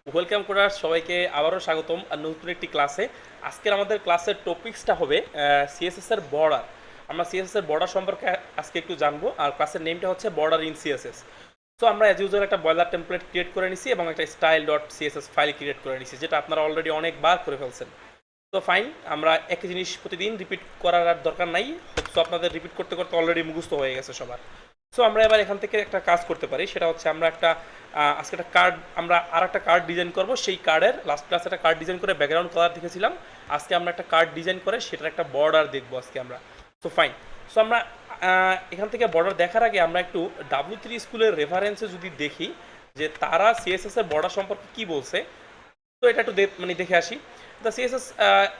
Welcome করার সবাইকে আবারও স্বাগতম আর নতুন একটি ক্লাসে। আজকের আমাদের ক্লাসের টপিক্সটা হবে সিএসএস এর বর্ডার। আমরা সিএসএস এর বর্ডার সম্পর্কে আজকে একটু জানবো, আর ক্লাসের নেমটা হচ্ছে বর্ডার ইন সিএসএস। তো আমরা অ্যাজ ইউজুয়াল একটা বয়লার টেমপ্লেট ক্রিয়েট করে নিছি এবং একটা style dot CSS file create করে নিছি, যেটা আপনারা অলরেডি অনেকবার করে ফেলছেন। তো ফাইন, আমরা একই জিনিস প্রতিদিন রিপিট করার আর দরকার নাই। সো আপনাদের রিপিট করতে করতে অলরেডি মুখস্থ হয়ে গেছে সবার। সো আমরা এবার এখান থেকে একটা কাজ করতে পারি, সেটা হচ্ছে আমরা একটা আজকে একটা কার্ড, আমরা আর একটা কার্ড ডিজাইন করব। সেই কার্ডের লাস্ট ক্লাসে একটা কার্ড ডিজাইন করে ব্যাকগ্রাউন্ড কালার দেখেছিলাম। আজকে আমরা একটা কার্ড ডিজাইন করে সেটার একটা বর্ডার দেখবো আজকে আমরা। সো ফাইন, সো আমরা এখান থেকে বর্ডার দেখার আগে আমরা একটু W3 স্কুলের রেফারেন্সে যদি দেখি যে তারা সিএসএস এর বর্ডার সম্পর্কে কি বলছে। তো এটা একটু দেখে আসি। দ্য সিএসএস,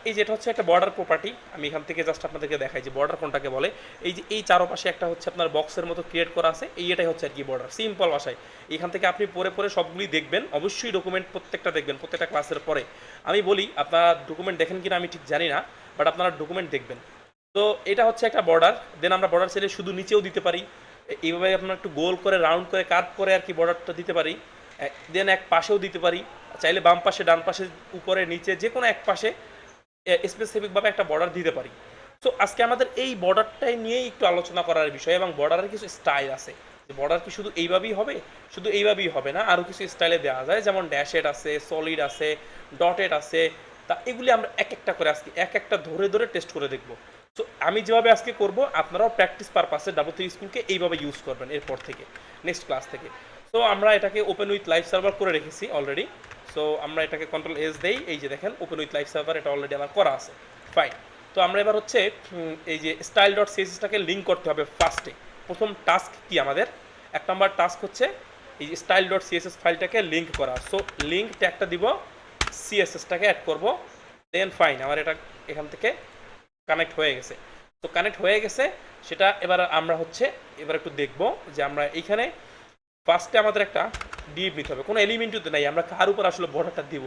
এই যেটা হচ্ছে একটা বর্ডার প্রপার্টি। আমি এখান থেকে জাস্ট আপনাদেরকে দেখাই যে বর্ডার কোনটাকে বলে। এই যে এই চারপাশে একটা হচ্ছে আপনার বক্সের মতো ক্রিয়েট করা আছে, এটাই হচ্ছে আর কি বর্ডার, সিম্পল ভাষায়। এখান থেকে আপনি পরে পরে সবগুলি দেখবেন, অবশ্যই ডকুমেন্ট প্রত্যেকটা দেখবেন প্রত্যেকটা ক্লাসের পরে। আমি বলি আপনারা ডকুমেন্ট দেখেন কিনা আমি ঠিক জানি না, বাট আপনারা ডকুমেন্ট দেখবেন। তো এটা হচ্ছে একটা বর্ডার। দেন আমরা বর্ডার চাইলে শুধু নিচেও দিতে পারি, এইভাবে আপনার একটু গোল করে রাউন্ড করে কার্ভ করে আর কি বর্ডারটা দিতে পারি। দেন এক পাশেও দিতে পারি, চাইলে বাম পাশে, ডান পাশে, উপরে, নিচে, যে কোনো এক পাশে স্পেসিফিকভাবে একটা বর্ডার দিতে পারি। সো আজকে আমাদের এই বর্ডারটাই নিয়েই একটু আলোচনা করার বিষয়, এবং বর্ডারের কিছু স্টাইল আছে। যে বর্ডার কি শুধু এইভাবেই হবে? শুধু এইভাবেই হবে না, আরও কিছু স্টাইলে দেওয়া যায়, যেমন ড্যাশেড আছে, সলিড আছে, ডটেড আছে। তা এগুলি আমরা এক একটা করে আজকে এক একটা ধরে ধরে টেস্ট করে দেখব। সো আমি যেভাবে আজকে করব, আপনারাও প্র্যাকটিস পারপাসে W3 স্কুলকে এইভাবে ইউজ করবেন এরপর থেকে, নেক্সট ক্লাস থেকে। সো আমরা এটাকে ওপেন উইথ লাইভ সার্ভার করে রেখেছি অলরেডি। সো আমরা এটাকে কন্ট্রোল এস দেই, এই যে দেখেন ওপেন উইথ লাইভ সার্ভার, এটা অলরেডি আমার করা আছে। ফাইন, তো আমরা এবার হচ্ছে এই যে স্টাইল ডট সিএসএসটাকে লিঙ্ক করতে হবে ফার্স্টে। প্রথম টাস্ক কি আমাদের? 1 নম্বর টাস্ক হচ্ছে এই যে স্টাইল ডট সিএসএস ফাইলটাকে লিঙ্ক করা। সো লিঙ্ক ট্যাগটা দিব, সিএসএসটাকে অ্যাড করব। দেন ফাইন, আমার এটা এখান থেকে কানেক্ট হয়ে গেছে। তো কানেক্ট হয়ে গেছে, সেটা এবার আমরা হচ্ছে এবার একটু দেখব যে আমরা এইখানে ফার্স্টে আমাদের একটা ডিভ নিতে হবে। কোনো এলিমেন্টও নাই, আমরা কার উপর আসলে বর্ডারটা দিব।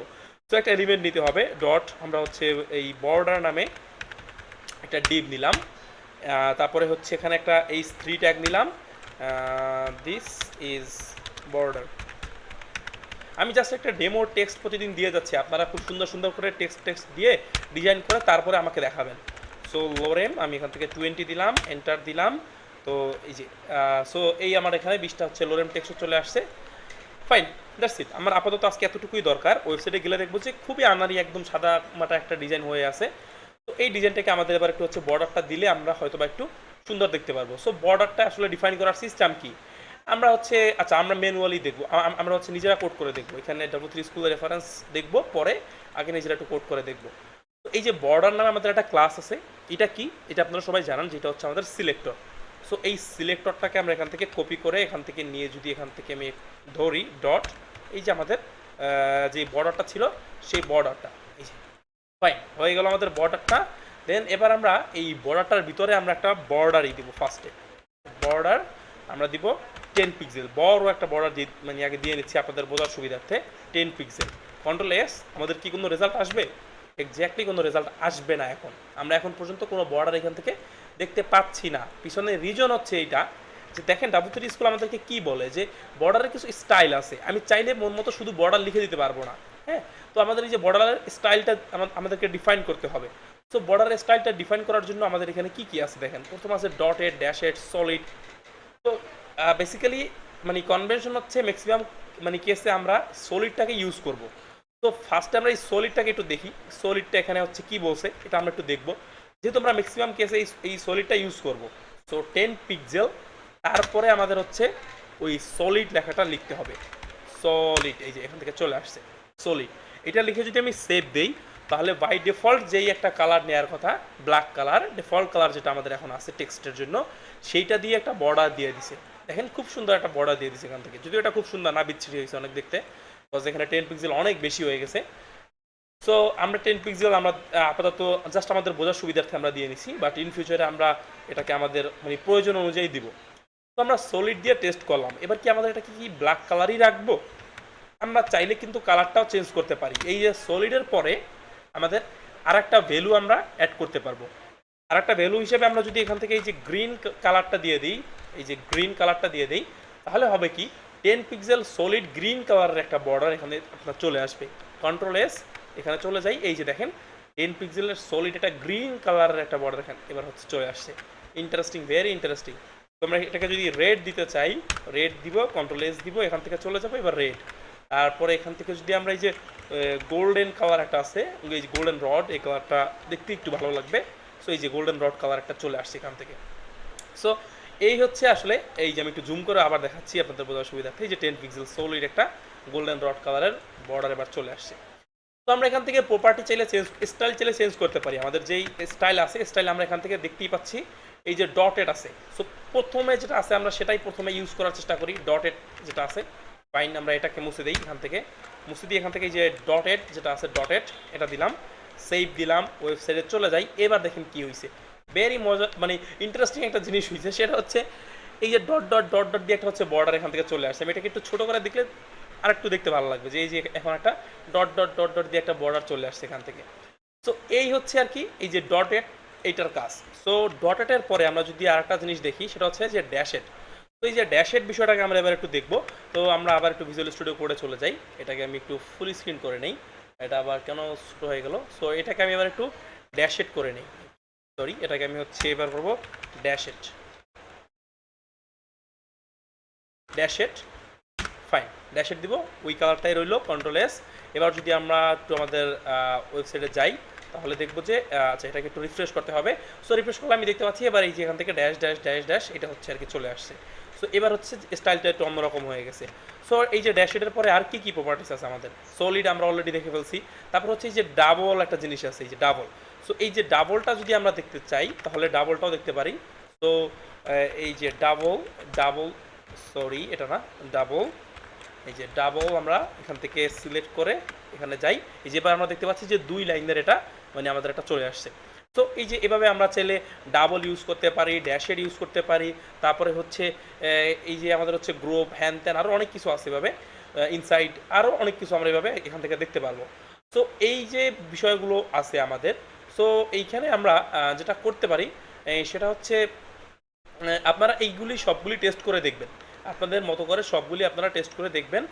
তো একটা এলিমেন্ট নিতে হবে, ডট আমরা হচ্ছে এই বর্ডার নামে একটা ডিভ নিলাম। তারপরে হচ্ছে এখানে একটা H3 ট্যাগ নিলাম, দিস ইজ বর্ডার। আমি জাস্ট একটা ডেমো টেক্সট প্রতিদিন দিয়ে যাচ্ছি, আপনারা খুব সুন্দর সুন্দর করে টেক্সট দিয়ে ডিজাইন করে তারপরে আমাকে দেখাবেন। সো লোরেম আমি এখান থেকে 20 দিলাম, এন্টার দিলাম। তো এই যে সো এই আমার এখানে 20টা হচ্ছে লোরেম টেক্সট চলে আসছে। Fine, that's it. আমার আপাতত আজকে এতটুকুই দরকার। ওয়েবসাইটে গেলে দেখবো যে খুবই আনারি একদম সাদা মাটা একটা ডিজাইন হয়ে আছে। তো এই ডিজাইনটাকে আমাদের এবার একটু হচ্ছে বর্ডারটা দিলে আমরা হয়তো বা একটু সুন্দর দেখতে পারবো। সো বর্ডারটা আসলে ডিফাইন করার সিস্টেম কি আমরা হচ্ছে, আচ্ছা আমরা ম্যানুয়ালি দেখবো, আমরা হচ্ছে নিজেরা কোড করে দেখবো। এখানে W3 স্কুলের রেফারেন্স দেখবো, পরে আগে নিজেরা একটু কোড করে দেখবো। তো এই যে বর্ডার নামে আমাদের একটা ক্লাস আছে, এটা কি? এটা আপনারা সবাই জানান, যেটা হচ্ছে আমাদের সিলেক্টর। সো এই সিলেক্টরটাকে আমরা এখান থেকে কপি করে এখান থেকে নিয়ে যদি এখান থেকে আমি ধরি ডট, এই যে আমাদের যে বর্ডারটা ছিল সেই বর্ডারটা, এই যে ফাইন হয়ে গেল আমাদের বর্ডারটা। দেন এবার আমরা এই বর্ডারটার ভিতরে আমরা একটা বর্ডারই দিব। ফার্স্টে বর্ডার আমরা দিব 10 পিক্সেল, বড় একটা বর্ডার মানে আগে দিয়ে নিচ্ছি আপনাদের বোঝার সুবিধার্থে। 10 পিক্সেল, কন্ট্রোল এস। আমাদের কি কোনো রেজাল্ট আসবে? এক্স্যাক্টলি কোনো রেজাল্ট আসবে না। আমরা এখন পর্যন্ত কোনো বর্ডার এখান থেকে দেখতে পাচ্ছি না। পিছনে রিজন হচ্ছে এইটা যে দেখেন W3 স্কুল আমাদেরকে কি বলে যে বর্ডারের কিছু স্টাইল আছে। আমি চাইলে মন মতো শুধু বর্ডার লিখে দিতে পারবো না। হ্যাঁ, তো আমাদের এই যে বর্ডারের স্টাইলটা আমাদেরকে ডিফাইন করতে হবে। সো বর্ডারের স্টাইলটা ডিফাইন করার জন্য আমাদের এখানে কি কি আছে দেখেন। প্রথম আছে ডটেড, ড্যাশেড, সলিড। তো বেসিক্যালি মানে কনভেনশন হচ্ছে ম্যাক্সিমাম মানে কেসে আমরা সলিডটাকে ইউজ করব। তো ফার্স্টে আমরা এই সলিডটাকে একটু দেখি, সলিডটা এখানে হচ্ছে কি বলছে এটা আমরা একটু দেখব, যেহেতু আমরা ম্যাক্সিমাম কেসে এই সলিডটা ইউজ করব। সো 10 পিক্সেল, তারপরে আমাদের হচ্ছে ওই সলিড লেখাটা লিখতে হবে। সলিড, এই যে এখান থেকে চলে আসছে সলিড। এটা লিখে যদি আমি সেভ দেই, তাহলে বাই ডিফল্ট যেই একটা কালার নেওয়ার কথা, ব্ল্যাক কালার, ডিফল্ট কালার যেটা আমাদের এখন আছে টেক্সটের জন্য, সেইটা দিয়ে একটা বর্ডার দিয়ে দিছে। দেখেন খুব সুন্দর একটা বর্ডার দিয়ে দিছে এখান থেকে, যদিও এটা খুব সুন্দর না, বিচ্ছিরি হয়েছে অনেক দেখতে, বিকজ এখানে 10 পিক্সেল অনেক বেশি হয়ে গেছে। সো আমরা 10 পিক্সেল আমরা আপাতত জাস্ট আমাদের বোঝার সুবিধার্থে আমরা দিয়ে নিছি, বাট ইন ফিউচারে আমরা এটাকে আমাদের মানে প্রয়োজন অনুযায়ী দিব। তো আমরা সলিড দিয়ে টেস্ট করলাম। এবার কি আমাদের এটা কি ব্ল্যাক কালারই রাখবো? আমরা চাইলে কিন্তু কালারটাও চেঞ্জ করতে পারি। এই যে সলিডের পরে আমাদের আর একটা ভ্যালু আমরা অ্যাড করতে পারবো। আর একটা ভ্যালু হিসেবে আমরা যদি এখান থেকে এই যে গ্রিন কালারটা দিয়ে দিই, এই যে গ্রিন কালারটা দিয়ে দিই, তাহলে হবে কি 10 পিক্সেল সলিড গ্রিন কালারের একটা বর্ডার এখানে আপনার চলে আসবে। কন্ট্রোল এস, এখানে চলে যাই, এই যে দেখেন 10 পিক্সেলের সলিড একটা গ্রিন কালারের একটা বর্ডার এখানে এবার হচ্ছে চলে আসছে। Interesting, very interesting. তো আমরা এটাকে যদি রেড দিতে চাই, রেড দিব, কন্ট্রোল এস দিব, এখান থেকে চলে যাবো এবার রেড। তারপরে এখান থেকে যদি আমরা এই যে গোল্ডেন কালার একটা আছে, এই যে গোল্ডেন রড, এই কালারটা দেখতে একটু ভালো লাগবে। সো এই যে গোল্ডেন রড কালার একটা চলে আসছে এখান থেকে। সো এই হচ্ছে আসলে, এই যে আমি একটু জুম করে আবার দেখাচ্ছি আপনাদের বোঝার সুবিধার্থে, এই যে 10 পিক্সেল সলিড একটা গোল্ডেন রড কালারের বর্ডার এবার চলে আসছে। তো আমরা এখান থেকে প্রপার্টি চাইলে চেঞ্জ, স্টাইল চাইলে চেঞ্জ করতে পারি। আমাদের যেই স্টাইল আছে, স্টাইল আমরা এখান থেকে দেখতেই পাচ্ছি এই যে ডটেড আছে। সো প্রথমে যেটা আছে আমরা সেটাই প্রথমে ইউজ করার চেষ্টা করি, ডটেড যেটা আছে। ফাইন, আমরা এটাকে মুছে দিই এখান থেকে, মুছে দিয়ে এখান থেকে এই যে ডটেড যেটা আছে, ডটেড এটা দিলাম, সেভ দিলাম, ওয়েবসাইটে চলে যাই। এবার দেখেন কি হয়েছে, ভেরি মজা, মানে ইন্টারেস্টিং একটা জিনিস হয়েছে। সেটা হচ্ছে এই যে ডট ডট ডট ডট দিয়ে একটা হচ্ছে বর্ডার এখান থেকে চলে আসছে। আমি এটাকে একটু ছোটো করে দেখলে আর একটু দেখতে ভালো লাগবে, যে এই যে এখন একটা ডট ডট ডট ডট দিয়ে একটা বর্ডার চলে আসছে এখান থেকে। সো এই হচ্ছে আর কি এই যে ডটেড এইটার কাজ। সো ডটেডের পরে আমরা যদি আর একটা জিনিস দেখি, সেটা হচ্ছে যে ড্যাশেড। তো এই যে ড্যাশেড বিষয়টাকে আমরা এবার একটু দেখবো। তো আমরা আবার একটু ভিজুয়াল স্টুডিও কোডে চলে যাই, এটাকে আমি একটু ফুল স্ক্রিন করে নেই, এটা আবার কেন ছোটো হয়ে গেল। সো এটাকে আমি এবার একটু ড্যাশেড করে নিই, সরি, এটাকে আমি হচ্ছে এবার করবো ড্যাশেড, ড্যাশেড। ফাইন, ড্যাশেড দিব, ওই কালারটাই রইলো, কন্ট্রোল এস। এবার যদি আমরা একটু আমাদের ওয়েবসাইটে যাই, তাহলে দেখবো যে আচ্ছা, এটাকে একটু রিফ্রেশ করতে হবে। সো রিফ্রেশ করলে আমি দেখতে পাচ্ছি এবার এই যে এখান থেকে ড্যাশ ড্যাশ ড্যাশ ড্যাশ এটা হচ্ছে আর কি চলে আসছে। সো এবার হচ্ছে স্টাইলটা একটু অন্যরকম হয়ে গেছে। সো এই যে ড্যাশেডের পরে আর কি কি প্রপার্টিস আছে আমাদের, সলিড আমরা অলরেডি দেখে ফেলছি। তারপর হচ্ছে এই যে ডাবল একটা জিনিস আছে, এই যে ডাবল। সো এই যে ডাবলটা যদি আমরা দেখতে চাই, তাহলে ডাবলটাও দেখতে পারি। তো এই যে ডাবল, ডাবল, সরি এটা না, ডাবল, এই যে ডাবল আমরা এখান থেকে সিলেক্ট করে এখানে যাই। এই যে এবার আমরা দেখতে পাচ্ছি যে 2 লাইনের এটা মানে আমাদের এটা চলে আসছে। তো এই যে এভাবে আমরা চাইলে ডাবল ইউজ করতে পারি, ড্যাশেড ইউজ করতে পারি। তারপরে হচ্ছে এই যে আমাদের হচ্ছে গ্রুপ, হ্যান ত্যান, আরও অনেক কিছু আছে এভাবে, ইনসাইড, আরও অনেক কিছু আমরা এভাবে এখান থেকে দেখতে পারবো। তো এই যে বিষয়গুলো আছে আমাদের, সো এইখানে আমরা যেটা করতে পারি সেটা হচ্ছে আপনারা এইগুলি সবগুলি টেস্ট করে দেখবেন, আপনাদের মতো করে সবগুলি আপনারা টেস্ট করে দেখবেন।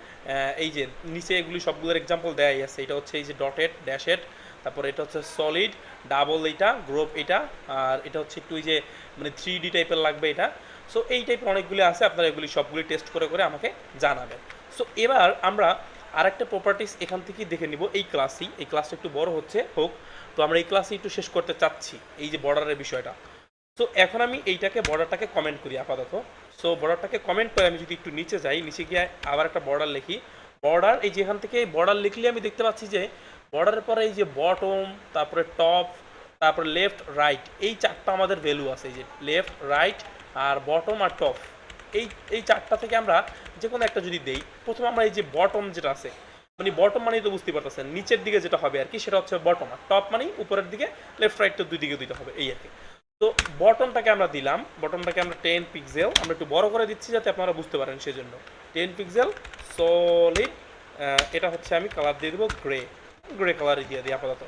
এই যে নিচে এগুলি সবগুলোর এক্সাম্পল দেওয়াই আছে। এটা হচ্ছে এই যে ডটেড, ড্যাশেড, তারপরে এটা হচ্ছে সলিড, ডাবল, এইটা গ্রুপ, এটা, আর এটা হচ্ছে একটু এই যে মানে 3D টাইপের লাগবে এটা। সো এই টাইপের অনেকগুলি আছে, আপনারা এগুলি সবগুলি টেস্ট করে করে আমাকে জানাবেন। সো এবার আমরা আরেকটা প্রপার্টিস এখান থেকেই দেখে নিব এই ক্লাসেই। এই ক্লাসটা একটু বড় হচ্ছে হোক, তো আমরা এই ক্লাসে একটু শেষ করতে চাচ্ছি এই যে বর্ডারের বিষয়টা। সো এখন আমি এইটাকে বর্ডারটাকে কমেন্ট করি আপাতত। সো বর্ডারটাকে কমেন্ট করে আমি যদি একটু নিচে যাই, নিচে গিয়ে আবার একটা বর্ডার লিখি, বর্ডার, এই যে এখান থেকে বর্ডার লিখলে আমি দেখতে পাচ্ছি যে বর্ডারের পরে এই যে বটম, তারপরে টপ, তারপরে লেফট রাইট, এই চারটা আমাদের ভ্যালু আছে। এই যে লেফট রাইট আর বটম আর টপ, এই চারটা থেকে আমরা যে কোনো একটা যদি দেই, প্রথমে আমরা এই যে বটম যেটা আছে, মানে বটম মানেই তো বুঝতে পারতেছেন নিচের দিকে যেটা হবে আর কি, সেটা হচ্ছে বটম, আর টপ মানে উপরের দিকে, লেফট রাইট তো দুই দিকে দুইটা হবে এই আর কি। তো বটমটাকে আমরা দিলাম, বটমটাকে আমরা 10 পিক্সেল, আমরা একটু বড় করে দিচ্ছি যাতে আপনারা বুঝতে পারেন, সেজন্য 10 পিক্সেল সলিড। এটা হচ্ছে আমি কালার দিয়ে দেবো গ্রে, গ্রে কালারই দিয়ে দিই আপাতত।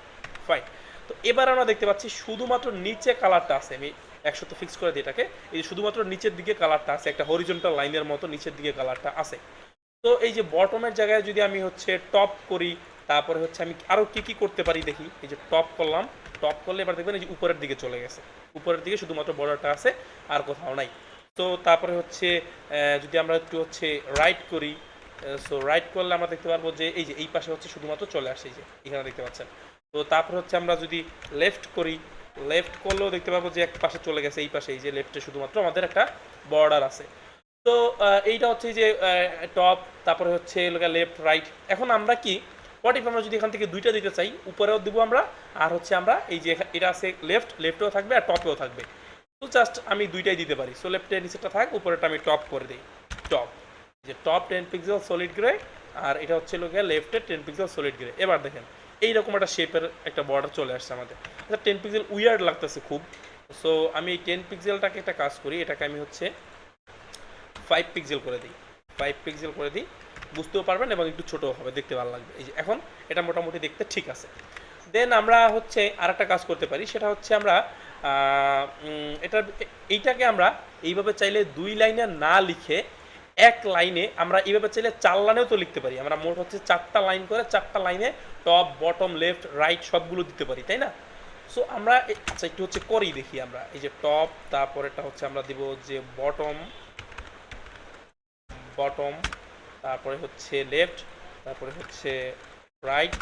ফাইন। তো এবার আমরা দেখতে পাচ্ছি শুধুমাত্র নিচে কালারটা আছে, আমি 100 তো ফিক্স করে দিই এটাকে, এই শুধুমাত্র নিচের দিকে কালারটা আছে, একটা হরিজন্টাল লাইনের মতো নিচের দিকে কালারটা আছে। তো এই যে বটমের জায়গায় যদি আমি হচ্ছে টপ করি, তারপরে হচ্ছে আমি আরও কী কী করতে পারি দেখি। এই যে টপ করলাম, টপ করলে এবার দেখবেন এই যে উপরের দিকে চলে গেছে, উপরের দিকে শুধুমাত্র বর্ডারটা আছে, আর কোথাও নাই। তো তারপরে হচ্ছে যদি আমরা একটু হচ্ছে রাইট করি, সো রাইট করলে আমরা দেখতে পারবো যে এই যে এই পাশে হচ্ছে শুধুমাত্র চলে আসছে, এই যে এখানে দেখতে পাচ্ছেন। তো তারপরে হচ্ছে আমরা যদি লেফট করি, লেফট করলেও দেখতে পারবো যে এক পাশে চলে গেছে, এই পাশে এই যে লেফটে শুধুমাত্র আমাদের একটা বর্ডার আছে। তো এইটা হচ্ছে যে টপ, তারপরে হচ্ছে লেফট রাইট। এখন আমরা কি হোয়াট ইফ আমরা যদি এখান থেকে দুইটা দিতে চাই, উপরেও দিব আমরা, আর হচ্ছে আমরা এই যে এটা আছে লেফট, লেফটেও থাকবে আর টপেও থাকবে। তো জাস্ট আমি দুইটাই দিতে পারি। সো লেফটের নিচেটা থাক, উপরেটা আমি টপ করে দিই, টপ, যে টপ 10 পিক্সেল সলিড গ্রে, আর এটা হচ্ছে লেফটের 10 পিক্সেল সলিড গ্রে। এবার দেখেন এইরকম একটা শেপের একটা বর্ডার চলে আসছে আমাদের। আচ্ছা 10 পিক্সেল উইয়ার্ড লাগতেছে খুব। সো আমি এই 10 পিক্সেলটাকে একটা কাজ করি, এটাকে আমি হচ্ছে 5 পিক্সেল করে দিই, 5 পিক্সেল করে দিই, বুঝতেও পারবেন এবং একটু ছোটো হবে, দেখতে ভালো লাগবে। এই যে এখন এটা মোটামুটি দেখতে ঠিক আছে। দেন আমরা হচ্ছে আর একটা কাজ করতে পারি, সেটা হচ্ছে আমরা এইটাকে আমরা এইভাবে চাইলে 2 লাইনে না লিখে এক লাইনে আমরা এইভাবে চাইলে 4 লাইনেও তো লিখতে পারি। আমরা মোট হচ্ছে 4টা লাইন করে 4টা লাইনে টপ বটম লেফট রাইট সবগুলো দিতে পারি, তাই না? সো আমরা আচ্ছা একটু হচ্ছে করেই দেখি আমরা। এই যে টপ, তারপরেটা হচ্ছে আমরা দিব যে বটম, বটম, তারপরে হচ্ছে লেফট, তারপরে হচ্ছে রাইট,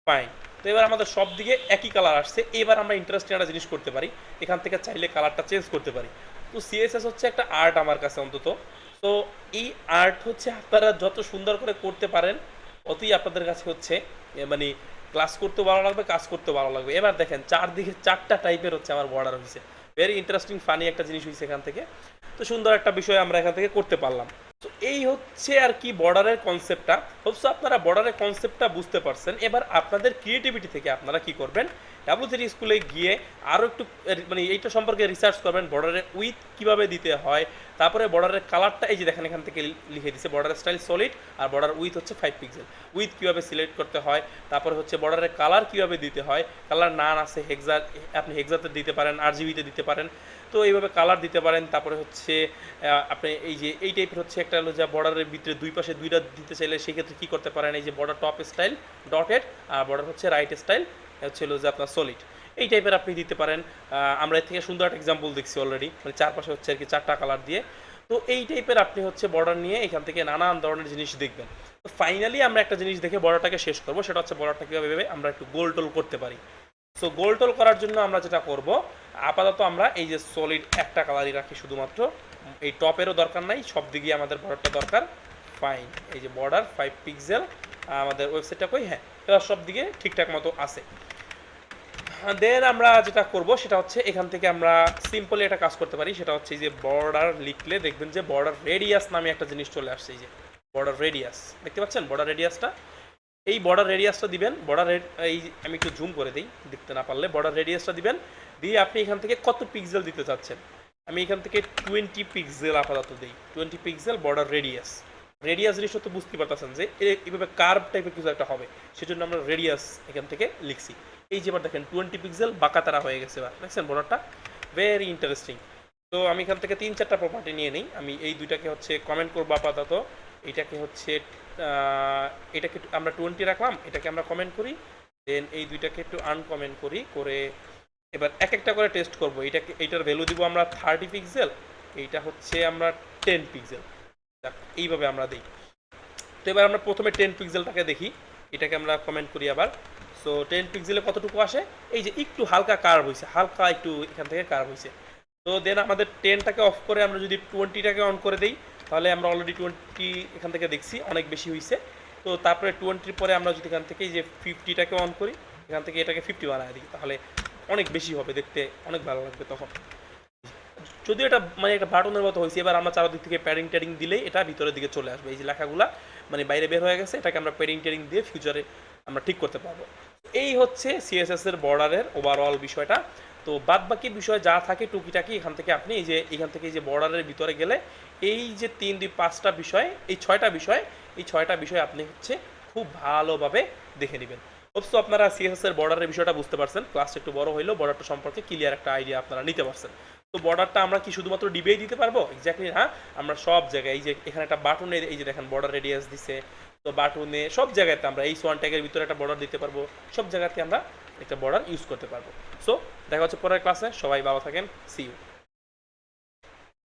ফাইন। তো এবার আমাদের সব দিকে একই কালার আসছে। এবার আমরা ইন্টারেস্টিং একটা জিনিস করতে পারি, এখান থেকে চাইলে কালারটা চেঞ্জ করতে পারি। তো সিএসএস হচ্ছে একটা আর্ট আমার কাছে অন্তত। তো এই আর্ট হচ্ছে আপনারা যত সুন্দর করে করতে পারেন অতই আপনাদের কাছে হচ্ছে মানে ক্লাস করতে ভালো লাগবে, কাজ করতে ভালো লাগবে। এবার দেখেন চারদিকে 4টা টাইপের হচ্ছে আমার বর্ডার হয়েছে। ভেরি ইন্টারেস্টিং ফানি একটা জিনিস হয়েছে এখান থেকে। তো সুন্দর একটা বিষয় আমরা এখান থেকে করতে পারলাম। তো এই হচ্ছে আর কি বর্ডারের কনসেপ্টটা। হোপস আপনারা বর্ডারের কনসেপ্টটা বুঝতে পারছেন। এবার আপনাদের ক্রিয়েটিভিটি থেকে আপনারা কি করবেন, ডাব্লিউ3 স্কুলে গিয়ে আরও একটু মানে এইটা সম্পর্কে রিসার্চ করবেন, বর্ডারের উইথ কিভাবে দিতে হয়, তারপরে বর্ডারের কালারটা এই যে দেখেন এখান থেকে লিখে দিচ্ছে বর্ডারের স্টাইল সলিড আর বর্ডার উইথ হচ্ছে 5 পিক্সেল। উইথ কীভাবে সিলেক্ট করতে হয়, তারপরে হচ্ছে বর্ডারের কালার কীভাবে দিতে হয়, কালার নান আছে হেক্সা, আপনি হেক্সাতে দিতে পারেন, আরজিবিতে দিতে পারেন। তো এইভাবে কালার দিতে পারেন। তারপরে হচ্ছে আপনি এই যে এই টাইপের হচ্ছে একটা হলো যা বর্ডারের ভিতরে দুই পাশে দুইটা দিতে চাইলে সেক্ষেত্রে কী করতে পারেন, এই যে বর্ডার টপ স্টাইল ডটেড আর বর্ডার হচ্ছে রাইট স্টাইল হচ্ছে হলো যে আপনার সলিড, এই টাইপের আপনি দিতে পারেন। আমরা এর থেকে সুন্দর একটা এক্সাম্পল দেখছি অলরেডি, মানে চারপাশে হচ্ছে আর কি 4টা কালার দিয়ে। তো এই টাইপের আপনি হচ্ছে বর্ডার নিয়ে এখান থেকে নানান ধরনের জিনিস দেখবেন। তো ফাইনালি আমরা একটা জিনিস দেখে বর্ডারটাকে শেষ করবো, সেটা হচ্ছে বর্ডারটা কীভাবে আমরা একটু গোল টোল করতে পারি। সো গোল টোল করার জন্য আমরা যেটা করব, আপাতত আমরা এই যে সলিড একটা কালারই রাখি শুধুমাত্র, এই টপেরও দরকার নাই, সব দিকে আমাদের বর্ডারটা দরকার। ফাইন, এই যে বর্ডার 5 পিক্সেল, আমাদের ওয়েবসাইটটা কই, হ্যাঁ এবার সব দিকে ঠিকঠাক মতো আছে। দেন আমরা যেটা করব সেটা হচ্ছে এখান থেকে আমরা সিম্পলি একটা কাজ করতে পারি, সেটা হচ্ছে এই যে বর্ডার লিখলে দেখবেন যে বর্ডার রেডিয়াস নামে একটা জিনিস চলে আসছে। এই যে বর্ডার রেডিয়াস দেখতে পাচ্ছেন, বর্ডার রেডিয়াসটা, এই বর্ডার রেডিয়াসটা দিবেন। বর্ডার এই আমি একটু জুম করে দিই দেখতে না পারলে, বর্ডার রেডিয়াসটা দিবেন, দিয়ে আপনি এখান থেকে কত পিক্সেল দিতে চাচ্ছেন। আমি এখান থেকে 20 পিক্সেল আপাতত দিই, 20 পিক্সেল বর্ডার রেডিয়াস। রেডিয়াস জিনিসটা তো বুঝতে পারতেছেন যে এইভাবে কার্ভ টাইপের কিছু একটা হবে, সেজন্য আমরা রেডিয়াস এখান থেকে লিখছি। এই যে এবার দেখেন 20 পিক্সেল বাঁকাতারা হয়ে গেছে, এবার দেখছেন বর্ডারটা, ভেরি ইন্টারেস্টিং। তো আমি এখান থেকে 3-4টা প্রপার্টি নিয়ে নিই। আমি এই দুইটাকে হচ্ছে কমেন্ট করবো আপাতত। এটাকে হচ্ছে এটাকে আমরা 20 রাখলাম, এটাকে আমরা কমেন্ট করি। দেন এই দুইটাকে একটু আনকমেন্ট করি করে এবার এক একটা করে টেস্ট করব। এটাকে এইটার ভ্যালু দিব আমরা 30 পিক্সেল, এইটা হচ্ছে আমরা 10 পিক্সেল, এইভাবে আমরা দিই। তো এবার আমরা প্রথমে 10 পিক্সেলটাকে দেখি, এটাকে আমরা কমেন্ট করি আবার। সো 10 পিক্সেলে কতটুকু আসে, এই যে একটু হালকা কার্ভ হয়েছে, হালকা একটু এখান থেকে কার্ভ হয়েছে। তো দেন আমাদের 10টাকে অফ করে আমরা যদি 20টাকে অন করে দিই, তাহলে আমরা অলরেডি 20 এখান থেকে দেখছি অনেক বেশি হয়েছে। তো তারপরে 20 পরে আমরা যদি এখান থেকে যে 50টাকে অন করি, এখান থেকে এটাকে 50 বানায় দিই, তাহলে অনেক বেশি হবে, দেখতে অনেক ভালো লাগবে তখন। যদিও এটা মানে একটা বাটনের মতো হয়েছে। এবার আমরা চারদিক থেকে প্যাডিং ট্যাডিং দিলেই এটা ভিতরের দিকে চলে আসবে। এই যে লেখাগুলা মানে বাইরে বের হয়ে গেছে, এটাকে আমরা প্যাডিং ট্যাডিং দিয়ে ফিউচারে আমরা ঠিক করতে পারবো। এই হচ্ছে সিএসএস এর বর্ডারের ওভারঅল বিষয়টা। তো বাদ বাকি বিষয় যা থাকে টুকিটাকি এখান থেকে আপনি এই যে এখান থেকে এই যে বর্ডারের ভিতরে গেলে এই যে 3-5টা বিষয়, এই 6টা বিষয়, এই 6টা বিষয় আপনি হচ্ছে খুব ভালোভাবে দেখে নেবেন। অবশ্য আপনারা সিএসএস এর বর্ডারের বিষয়টা বুঝতে পারছেন, ক্লাসটা একটু বড় হইলেও বর্ডারটা সম্পর্কে ক্লিয়ার একটা আইডিয়া আপনারা নিতে পারছেন। তো বর্ডারটা আমরা কি শুধুমাত্র ডিবেই দিতে পারবো? এক্স্যাক্টলি হ্যাঁ, আমরা সব জায়গায় এই যে এখানে একটা বাটনে এই যে দেখেন বর্ডার রেডিয়াস দিছে, তো বাটনে সব জায়গাতে আমরা এই সোয়ান ট্যাগের ভিতরে একটা বর্ডার দিতে পারবো, সব জায়গাতে আমরা একটা বর্ডার ইউজ করতে পারবো। সো দেখা হচ্ছে পরের ক্লাসে, সবাই ভালো থাকেন, সি ইউ।